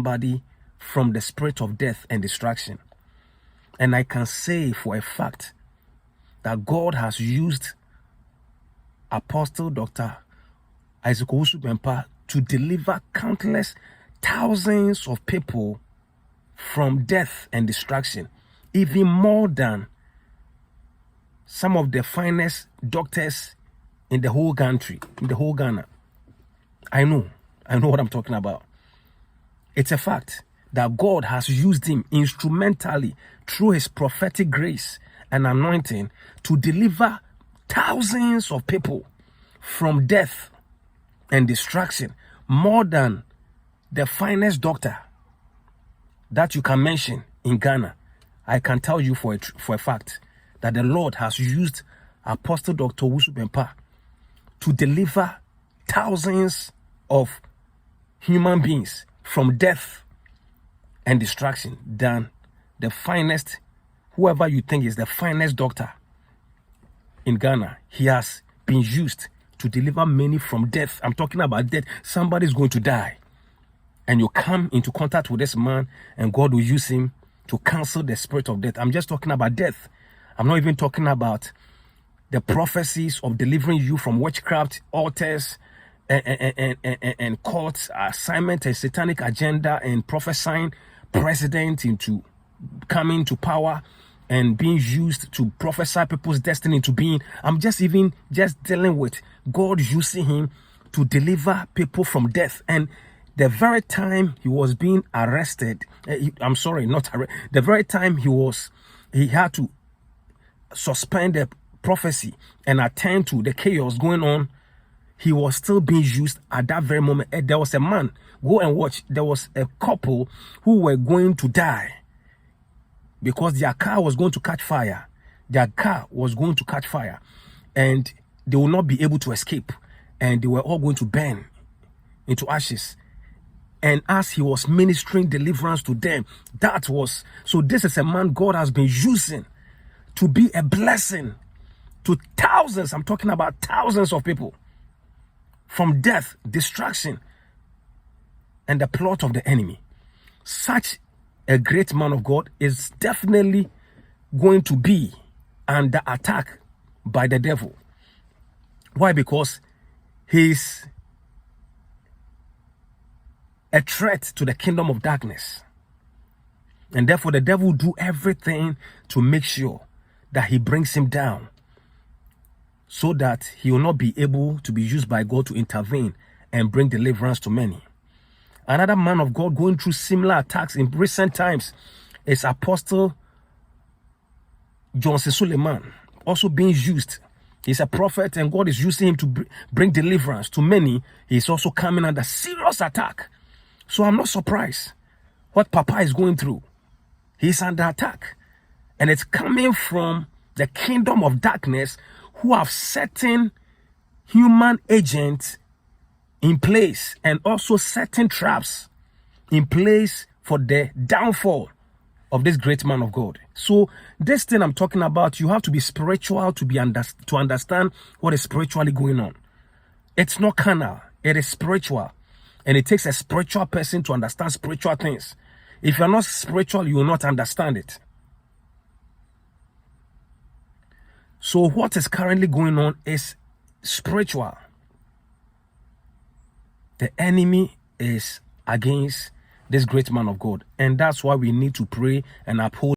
somebody from the spirit of death and destruction. And I can say for a fact that God has used Apostle Dr. OWUSU Bempah to deliver countless thousands of people from death and destruction, even more than some of the finest doctors in the whole country, in the whole Ghana. I know what I'm talking about. It's a fact that God has used him instrumentally through his prophetic grace and anointing to deliver thousands of people from death and destruction, more than the finest doctor that you can mention in Ghana. I can tell you for a fact that the Lord has used Apostle Dr. OWUSU Bempah to deliver thousands of human beings from death and destruction than the finest, whoever you think is the finest doctor in Ghana. He has been used to deliver many from death. I'm talking about death. Somebody's going to die, and you come into contact with this man, and God will use him to cancel the spirit of death. I'm just talking about death. I'm not even talking about the prophecies of delivering you from witchcraft, altars, and courts, assignment, and satanic agenda, and prophesying president into coming to power and being used to prophesy people's destiny into being. I'm just dealing with God using him to deliver people from death. And the very time he was being arrested, the very time he had to suspend the prophecy and attend to the chaos going on, he was still being used at that very moment. There was a man, go and watch, there was a couple who were going to die because their car was going to catch fire. And they will not be able to escape, and they were all going to burn into ashes. And as he was ministering deliverance to them, so this is a man God has been using to be a blessing to thousands. I'm talking about thousands of people from death, destruction, and the plot of the enemy. Such a great man of God is definitely going to be under attack by the devil. Why? Because he's a threat to the kingdom of darkness. And therefore the devil will do everything to make sure that he brings him down, so that he will not be able to be used by God to intervene and bring deliverance to many. Another man of God going through similar attacks in recent times is Apostle Johnson Suleiman, also being used. He's a prophet, and God is using him to bring deliverance to many. He's also coming under serious attack. So I'm not surprised what Papa is going through. He's under attack, and it's coming from the kingdom of darkness, who have certain human agents in place, and also certain traps in place for the downfall of this great man of God. So this thing I'm talking about, you have to be spiritual to understand what is spiritually going on. It's not carnal, it is spiritual. And it takes a spiritual person to understand spiritual things. If you're not spiritual, you will not understand it. So what is currently going on is spiritual. The enemy is against this great man of God. And that's why we need to pray and uphold